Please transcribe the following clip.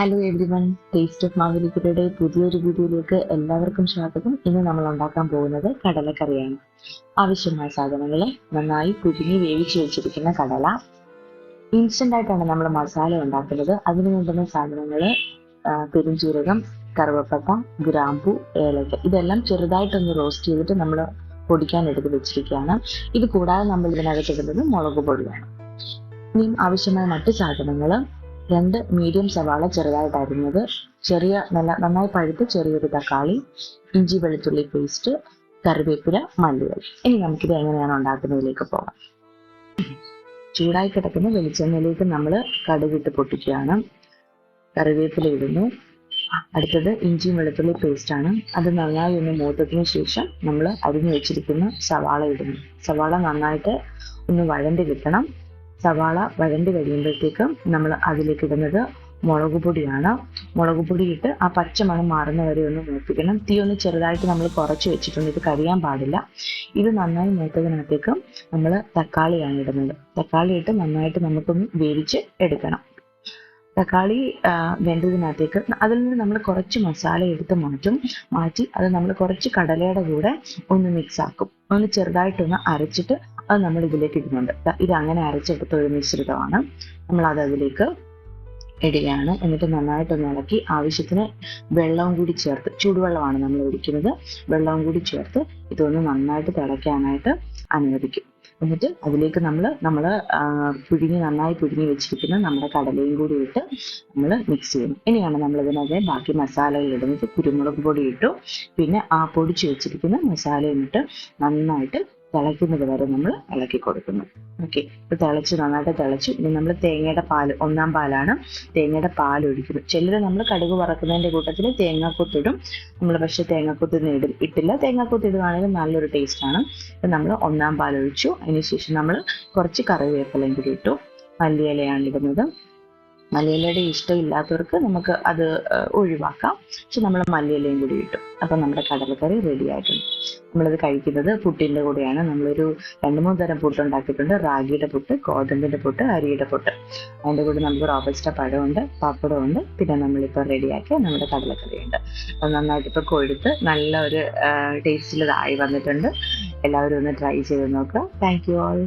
Hello everyone, taste of മാവേലിക്കരയുടെ പുതിയൊരു വീഡിയോയിലേക്ക് എല്ലാവർക്കും സ്വാഗതം. ഇന്ന് നമ്മൾ ഉണ്ടാക്കാൻ പോകുന്നത് കടലക്കറിയാണ്. ആവശ്യമായ സാധനങ്ങൾ: നന്നായി പുഴുങ്ങി വേവിച്ച് വെച്ചിരിക്കുന്ന കടല. ഇൻസ്റ്റന്റ് ആയിട്ടാണ് നമ്മൾ മസാല ഉണ്ടാക്കുന്നത്. അതിന് വേണ്ടുന്ന സാധനങ്ങൾ: പെരുംജീരകം, കറുവപ്പട്ട, ഗ്രാമ്പു, ഏലക്ക. ഇതെല്ലാം ചെറുതായിട്ടൊന്ന് റോസ്റ്റ് ചെയ്തിട്ട് നമ്മൾ പൊടിക്കാൻ എടുത്ത് വെച്ചിരിക്കുകയാണ്. ഇത് കൂടാതെ നമ്മൾ ഇതിനകത്ത് ഇടുന്നത് മുളക് പൊടിയാണ്. ഇനിയും ആവശ്യമായ മറ്റു സാധനങ്ങൾ: 2 മീഡിയം സവാള ചെറുതായിട്ട് അരിഞ്ഞത്, നന്നായി പഴുത്ത് ചെറിയൊരു തക്കാളി, ഇഞ്ചി വെളുത്തുള്ളി പേസ്റ്റ്, കറിവേപ്പില, മല്ലിയില. ഇനി നമുക്കിത് എങ്ങനെയാണ് ഉണ്ടാക്കുന്നതിലേക്ക് പോകാം. ചൂടായി കിടക്കുന്ന വെളിച്ചെണ്ണയിലേക്ക് നമ്മൾ കടുകിട്ട് പൊട്ടിക്കുകയാണ്. കറിവേപ്പില ഇടുന്നു. അടുത്തത് ഇഞ്ചിയും വെളുത്തുള്ളി പേസ്റ്റ് ആണ്. അത് നന്നായി ഒന്ന് മൂത്തതിന് ശേഷം നമ്മൾ അരിഞ്ഞു വെച്ചിരിക്കുന്ന സവാള ഇടുന്നു. സവാള നന്നായിട്ട് ഒന്ന് വഴണ്ടി കിട്ടണം. സവാള വഴണ്ടി കഴിയുമ്പോഴത്തേക്ക് നമ്മൾ അതിലേക്ക് ഇടുന്നത് മുളക് പൊടിയാണ്. മുളക് പൊടി ഇട്ട് ആ പച്ചമണം മാറുന്ന വരെ ഒന്ന് മൂപ്പിക്കണം. തീ ഒന്ന് ചെറുതായിട്ട് നമ്മൾ കുറച്ച് വെച്ചിട്ടുണ്ട്, ഇത് കരിയാൻ പാടില്ല. ഇത് നന്നായി മൂത്തതിനകത്തേക്ക് നമ്മൾ തക്കാളിയാണ് ഇടുന്നത്. തക്കാളി ഇട്ട് നന്നായിട്ട് നമുക്കൊന്ന് വേവിച്ച് എടുക്കണം. തക്കാളി വെന്തതിനകത്തേക്ക് അതിൽ നിന്ന് നമ്മൾ കുറച്ച് മസാല എടുത്ത് മാറ്റി അത് നമ്മൾ കുറച്ച് കടലയുടെ കൂടെ ഒന്ന് മിക്സ് ആക്കും. ഒന്ന് ചെറുതായിട്ടൊന്ന് അരച്ചിട്ട് അത് നമ്മൾ ഇതിലേക്ക് ഇടുന്നുണ്ട്. ഇത് അങ്ങനെ അരച്ചെടുത്ത ഒരു മിശ്രിതമാണ്. നമ്മൾ അത് അതിലേക്ക് ഇടുകയാണ്. എന്നിട്ട് നന്നായിട്ടൊന്ന് ഇളക്കി ആവശ്യത്തിന് വെള്ളവും കൂടി ചേർത്ത്, ചൂടുവെള്ളമാണ് നമ്മൾ ഒഴിക്കുന്നത്, വെള്ളവും കൂടി ചേർത്ത് ഇതൊന്ന് നന്നായിട്ട് തിളയ്ക്കാനായിട്ട് അനുവദിക്കും. എന്നിട്ട് അതിലേക്ക് നമ്മൾ നന്നായി പുഴുങ്ങി വെച്ചിരിക്കുന്ന നമ്മുടെ കടലയും കൂടി ഇട്ട് നമ്മൾ മിക്സ് ചെയ്യണം. ഇനിയാണ് നമ്മൾ ഇതിനകത്ത് ബാക്കി മസാലകൾ ഇടുന്നത്. കുരുമുളക് പൊടി ഇട്ടു, പിന്നെ ആ പൊടിച്ചു വെച്ചിരിക്കുന്ന മസാലയും ഇട്ട് നന്നായിട്ട് തിളയ്ക്കുന്നത് വരെ നമ്മൾ ഇളക്കി കൊടുക്കുന്നു. ഓക്കെ, ഇപ്പൊ നന്നായിട്ട് തിളച്ചു. ഇനി നമ്മൾ തേങ്ങയുടെ പാല്, 1-ാം പാലാണ്, തേങ്ങയുടെ പാൽ ഒഴിക്കുന്നു. ചിലർ നമ്മൾ കടുക് വറക്കുന്നതിന്റെ കൂട്ടത്തിൽ തേങ്ങാക്കൊത്തിടും. നമ്മൾ പക്ഷെ തേങ്ങാക്കൊത്ത് ഇട്ടില്ല. തേങ്ങാക്കൊത്ത് ഇടുകയാണെങ്കിൽ നല്ലൊരു ടേസ്റ്റ് ആണ്. ഇപ്പൊ നമ്മൾ 1-ാം പാൽ ഒഴിച്ചു. അതിനുശേഷം നമ്മൾ കുറച്ച് കറിവേപ്പിലയും കൂടി ഇട്ടു. മല്ലിയിലയാണ് ഇടുന്നത്. മല്ലിയിലയുടെ ഇഷ്ടമില്ലാത്തവർക്ക് നമുക്ക് അത് ഒഴിവാക്കാം. പക്ഷെ നമ്മൾ മല്ലിയിലയും കൂടി ഇട്ടു. അപ്പൊ നമ്മുടെ കടലക്കറി റെഡി ആയിട്ടുണ്ട്. നമ്മളിത് കഴിക്കുന്നത് പുട്ടിന്റെ കൂടെയാണ്. നമ്മളൊരു 2-3 തരം പുട്ട് ഉണ്ടാക്കിയിട്ടുണ്ട്. റാഗിയുടെ പുട്ട്, ഗോതമ്പിന്റെ പുട്ട്, അരിയുടെ പുട്ട്. അതിൻ്റെ കൂടെ നമുക്ക് റോബസ്റ്റ പഴമുണ്ട്, പപ്പടമുണ്ട്, പിന്നെ നമ്മളിപ്പോൾ റെഡിയാക്കിയ നമ്മുടെ കടലക്കറിയുണ്ട്. അത് നന്നായിട്ട് ഇപ്പോൾ കൊഴുത്ത് നല്ല ഒരു ടേസ്റ്റിൽ ഇതായി വന്നിട്ടുണ്ട്. എല്ലാവരും ഒന്ന് ട്രൈ ചെയ്ത് നോക്കുക. Thank you all.